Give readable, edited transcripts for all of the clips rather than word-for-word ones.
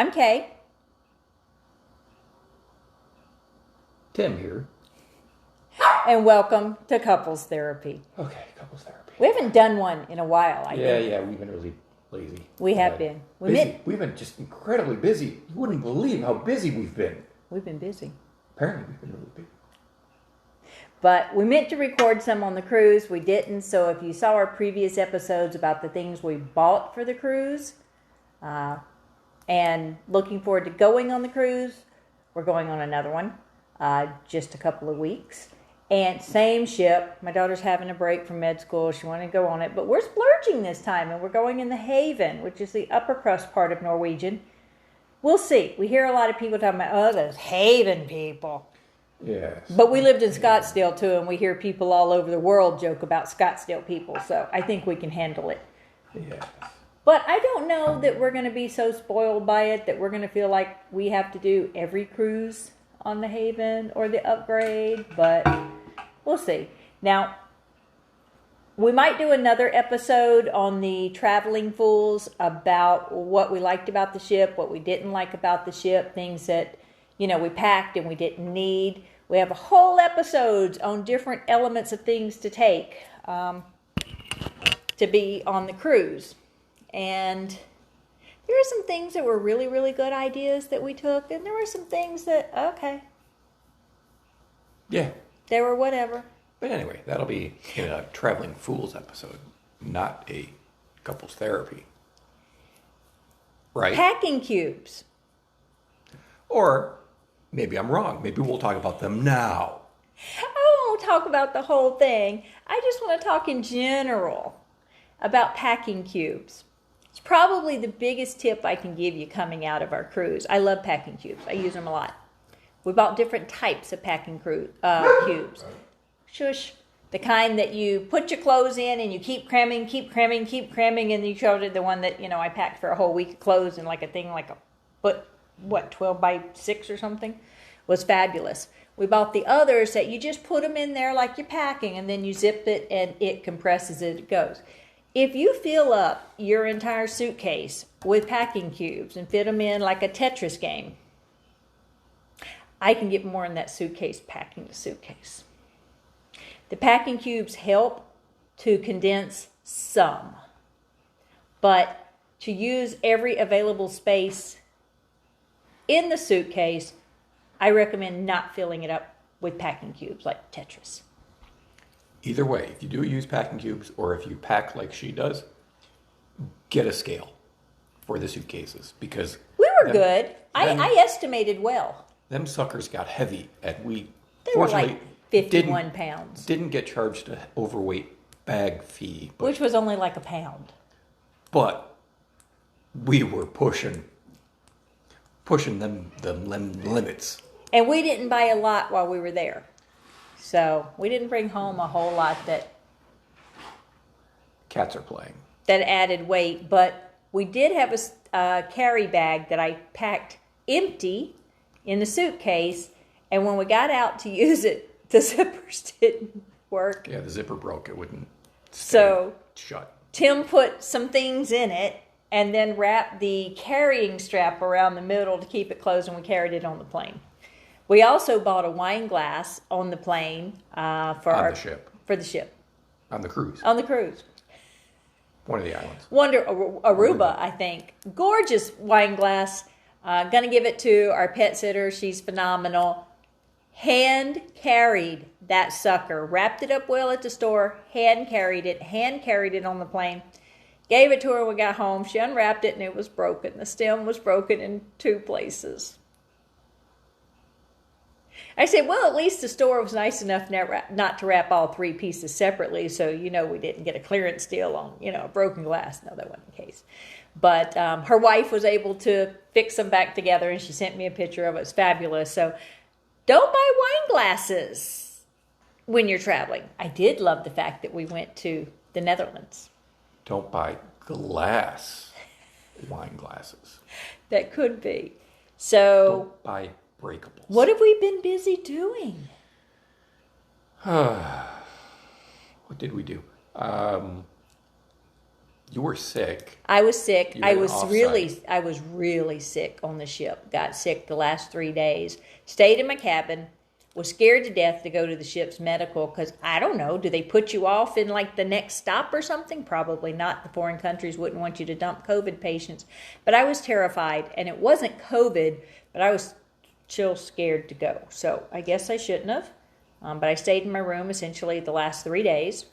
I'm Kay. Tim here. And welcome to Couples Therapy. Okay, couples therapy. We haven't done one in a while, I think. Yeah, we've been really lazy. We have been. We've been just incredibly busy. You wouldn't believe how busy we've been. We've been busy. Apparently we've been really busy. But we meant to record some on the cruise. We didn't. So if you saw our previous episodes about the things we bought for the cruise and looking forward to going on the cruise, we're going on another one just a couple of weeks. And same ship. My daughter's having a break from med school. She wanted to go on it. But we're splurging this time, and we're going in the Haven, which is the upper crust part of Norwegian. We'll see. We hear a lot of people talking about, oh, those Haven people. Yes. But we lived in Scottsdale, too, and we hear people all over the world joke about Scottsdale people. So I think we can handle it. Yes. But I don't know that we're going to be so spoiled by it that we're going to feel like we have to do every cruise on the Haven or the upgrade. But we'll see. Now, we might do another episode on the Traveling Fools about what we liked about the ship, what we didn't like about the ship, things that, we packed and we didn't need. We have a whole episode on different elements of things to take to be on the cruise. And there are some things that were really, really good ideas that we took, and there were some things that, okay. Yeah. They were whatever. But anyway, that'll be in a Traveling Fools episode, not a couples therapy. Right? Packing cubes. Or maybe I'm wrong. Maybe we'll talk about them now. I won't talk about the whole thing. I just want to talk in general about packing cubes. It's probably the biggest tip I can give you coming out of our cruise. I love packing cubes. I use them a lot. We bought different types of packing cubes. Shush. The kind that you put your clothes in and you keep cramming, and you showed it the one that, I packed for a whole week of clothes in like a thing like a foot, 12 by 6 or something, was fabulous. We bought the others that you just put them in there like you're packing, and then you zip it and it compresses it goes. If you fill up your entire suitcase with packing cubes and fit them in like a Tetris game, I can get more in that suitcase packing the suitcase. The packing cubes help to condense some, but to use every available space in the suitcase, I recommend not filling it up with packing cubes like Tetris. Either way, if you do use packing cubes or if you pack like she does, get a scale for the suitcases because we were good. I estimated well. Them suckers got heavy, and we they were like 51 pounds. Didn't get charged an overweight bag fee, which was only like a pound. But we were pushing them limits. And we didn't buy a lot while we were there. So we didn't bring home a whole lot that cats are playing. That added weight. But we did have a carry bag that I packed empty in the suitcase. And when we got out to use it, the zippers didn't work. Yeah, the zipper broke. It wouldn't stay shut. Tim put some things in it and then wrapped the carrying strap around the middle to keep it closed, and we carried it on the plane. We also bought a wine glass on the plane the ship. For the ship. On the cruise. On the cruise. One of the islands. Aruba, I think. Gorgeous wine glass. Gonna give it to our pet sitter. She's phenomenal. Hand carried that sucker. Wrapped it up well at the store. Hand carried it on the plane. Gave it to her when we got home. She unwrapped it and it was broken. The stem was broken in 2 places. I said, well, at least the store was nice enough not to wrap all 3 pieces separately, so we didn't get a clearance deal on, broken glass. No, that wasn't the case. But her wife was able to fix them back together, and she sent me a picture of it. It's fabulous. So don't buy wine glasses when you're traveling. I did love the fact that we went to the Netherlands. Don't buy glass wine glasses. That could be. So don't buy breakables. What have we been busy doing? What did we do? You were sick. I was sick. You had an offsite. I was really sick on the ship. Got sick the last 3 days. Stayed in my cabin. Was scared to death to go to the ship's medical because I don't know. Do they put you off in like the next stop or something? Probably not. The foreign countries wouldn't want you to dump COVID patients. But I was terrified, and it wasn't COVID, but I was chill scared to go. So I guess I shouldn't have. But I stayed in my room essentially the last 3 days.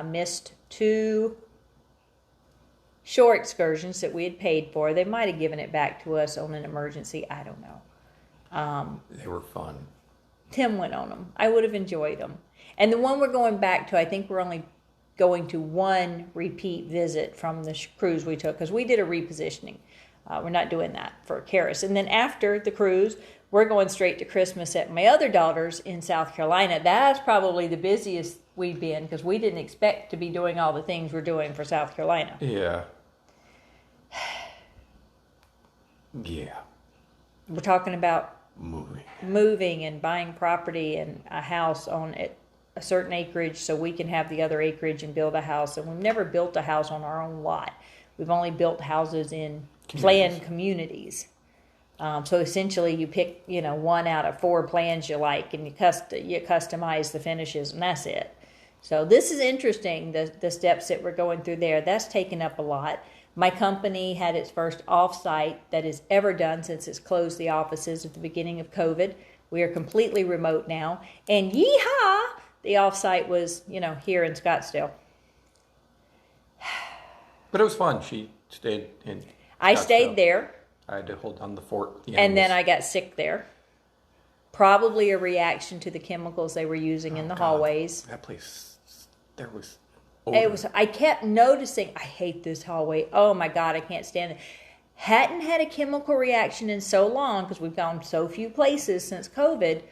Missed 2 shore excursions that we had paid for. They might have given it back to us on an emergency. I don't know. They were fun. Tim went on them. I would have enjoyed them. And the one we're going back to, I think we're only going to 1 repeat visit from the cruise we took because we did a repositioning. We're not doing that for Karis. And then after the cruise, we're going straight to Christmas at my other daughter's in South Carolina. That's probably the busiest we've been because we didn't expect to be doing all the things we're doing for South Carolina. Yeah. Yeah. We're talking about moving and buying property and a house on a certain acreage so we can have the other acreage and build a house. And we've never built a house on our own lot. We've only built houses in planned communities. So essentially you pick, 1 out of 4 plans you like and you customize the finishes and that's it. So this is interesting, the steps that we're going through there. That's taken up a lot. My company had its first offsite that is ever done since it's closed the offices at the beginning of COVID. We are completely remote now. And yeehaw, the offsite was, here in Scottsdale. But it was fun. She stayed in Scottsdale. I stayed there. I had to hold down the fort. And then I got sick there. Probably a reaction to the chemicals they were using in the hallways. That place, there was... I kept noticing, I hate this hallway. Oh my God, I can't stand it. Hadn't had a chemical reaction in so long because we've gone so few places since COVID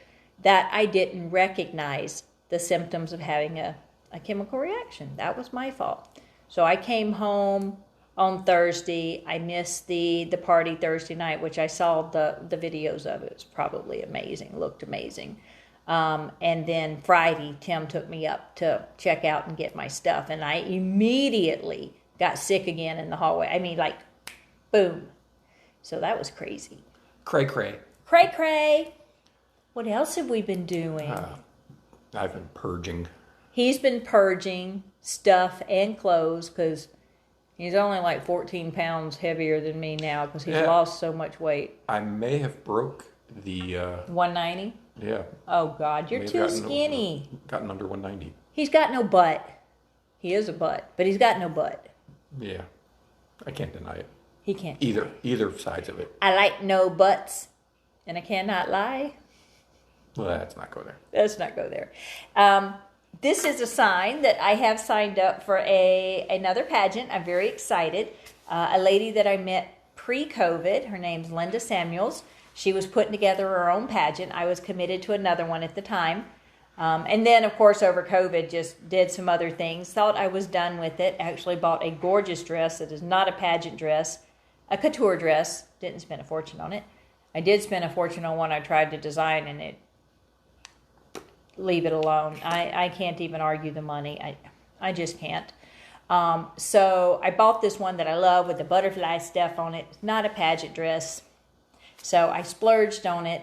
that I didn't recognize the symptoms of having a chemical reaction. That was my fault. So I came home on Thursday. I missed the party Thursday night, which I saw the videos of. It was probably amazing. Looked amazing. And then Friday, Tim took me up to check out and get my stuff. And I immediately got sick again in the hallway. I mean, like, boom. So that was crazy. Cray cray. Cray cray. What else have we been doing? I've been purging. He's been purging stuff and clothes because he's only like 14 pounds heavier than me now because he's lost so much weight. I may have broke the... 190? Yeah. Oh, God, you're too skinny. Gotten under 190. He's got no butt. He is a butt, but he's got no butt. Yeah. I can't deny it. He can't. Either sides of it. I like no butts, and I cannot lie. Well, let's not go there. Let's not go there. This is a sign that I have signed up for another pageant. I'm very excited. A lady that I met pre-COVID, her name's Linda Samuels. She was putting together her own pageant. I was committed to another one at the time. And then, of course, over COVID, just did some other things. Thought I was done with it. Actually bought a gorgeous dress that is not a pageant dress, a couture dress. Didn't spend a fortune on it. I did spend a fortune on one I tried to design, and leave it alone. I can't even argue the money. I just can't. So I bought this one that I love with the butterfly stuff on it. It's not a pageant dress. So I splurged on it,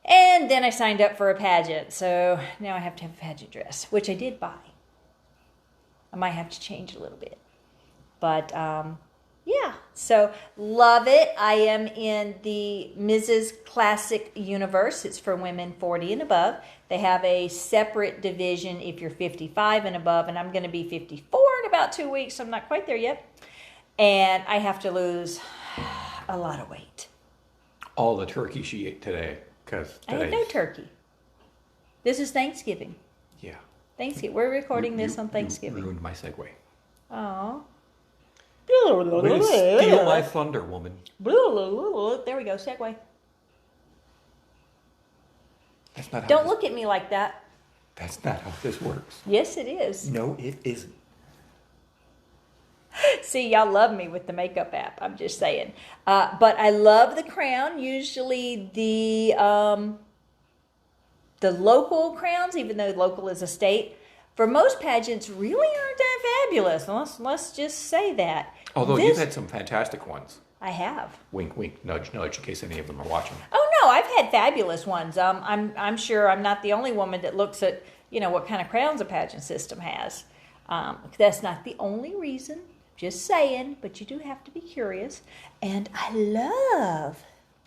and then I signed up for a pageant. So now I have to have a pageant dress, which I did buy. I might have to change a little bit. But, yeah, so love it. I am in the Mrs. Classic universe. It's for women 40 and above. They have a separate division if you're 55 and above, and I'm going to be 54 in about 2 weeks. So I'm not quite there yet. And I have to lose a lot of weight. All the turkey she ate today. I had no turkey. This is Thanksgiving. Yeah. Thanksgiving. We're recording this on Thanksgiving. You ruined my segue. Aw. Way to steal my thunder, woman. There we go, segue. That's not how Don't look at me like that. That's not how this works. Yes, it is. No, it isn't. See, y'all love me with the makeup app. I'm just saying. But I love the crown. Usually the local crowns, even though local is a state, for most pageants, really aren't that fabulous. Let's just say that. Although you've had some fantastic ones. I have. Wink, wink, nudge, nudge, in case any of them are watching. Oh no, I've had fabulous ones. I'm sure I'm not the only woman that looks at what kind of crowns a pageant system has. That's not the only reason. Just saying, but you do have to be curious. And I love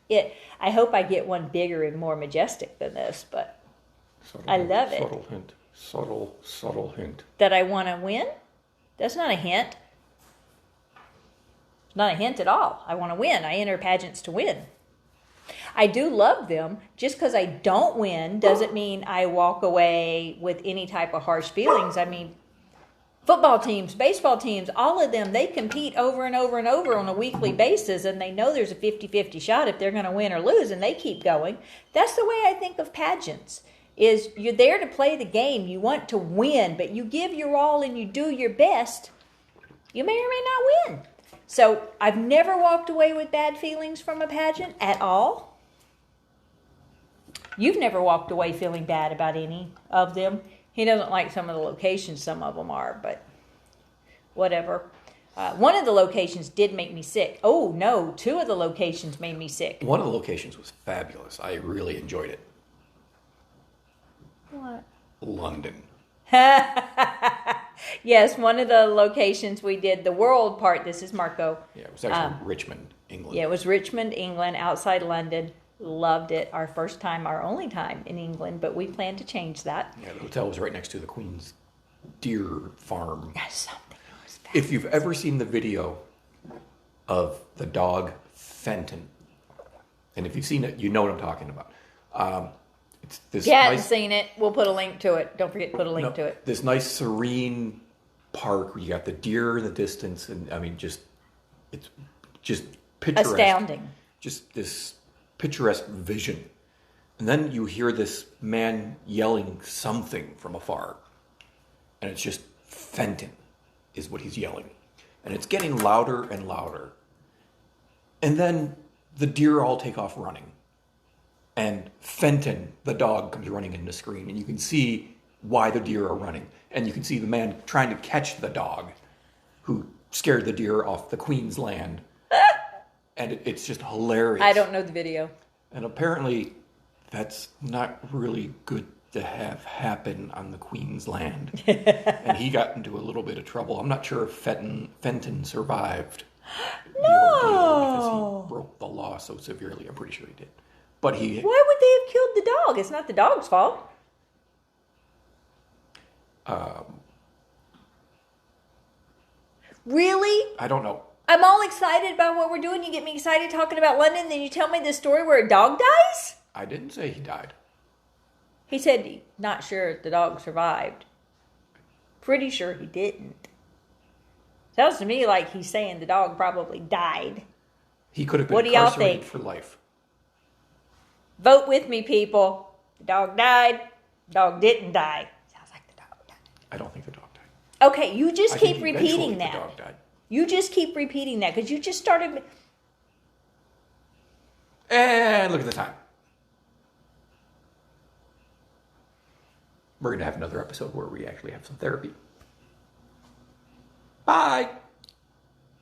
it. I hope I get one bigger and more majestic than this, but I love it. Subtle hint. Subtle hint. That I want to win? That's not a hint. It's not a hint at all. I want to win. I enter pageants to win. I do love them. Just because I don't win doesn't mean I walk away with any type of harsh feelings. I mean, football teams, baseball teams, all of them, they compete over and over and over on a weekly basis, and they know there's a 50-50 shot if they're going to win or lose, and they keep going. That's the way I think of pageants. Is you're there to play the game. You want to win, but you give your all and you do your best. You may or may not win. So I've never walked away with bad feelings from a pageant at all. You've never walked away feeling bad about any of them. He doesn't like some of the locations some of them are, but whatever. One of the locations did make me sick. Oh, no, 2 of the locations made me sick. One of the locations was fabulous. I really enjoyed it. What? London. Yes, one of the locations we did, the world part, this is Marco. Yeah, it was actually Richmond, England. Yeah, it was Richmond, England, outside London. Loved it. Our first time, our only time in England, but we plan to change that. Yeah, the hotel was right next to the Queen's deer farm. That's something else. If you've ever seen the video of the dog Fenton, and if you've seen it, you know what I'm talking about. It's this If you haven't seen it, we'll put a link to it. Don't forget to put a link to it. This nice serene park where you got the deer in the distance, and I mean, it's just picturesque. Astounding. Just this picturesque vision. And then you hear this man yelling something from afar. And it's just Fenton is what he's yelling. And it's getting louder and louder. And then the deer all take off running. And Fenton, the dog, comes running in the screen. And you can see why the deer are running. And you can see the man trying to catch the dog who scared the deer off the Queen's land. And it's just hilarious. I don't know the video. And apparently that's not really good to have happen on the Queen's land. And he got into a little bit of trouble. I'm not sure if Fenton survived the ordeal because he broke the law so severely. I'm pretty sure he did. But Why would they have killed the dog? It's not the dog's fault. Really? I don't know. I'm all excited about what we're doing. You get me excited talking about London, then you tell me this story where a dog dies? I didn't say he died. He said he's not sure if the dog survived. Pretty sure he didn't. Sounds to me like he's saying the dog probably died. He could have been What do y'all incarcerated think? for life. Vote with me, people. The dog died. The dog didn't die. Sounds like the dog died. I don't think the dog died. Okay, you just I keep think eventually repeating that. The dog died. You just keep repeating that because you just started. And look at the time. We're going to have another episode where we actually have some therapy. Bye.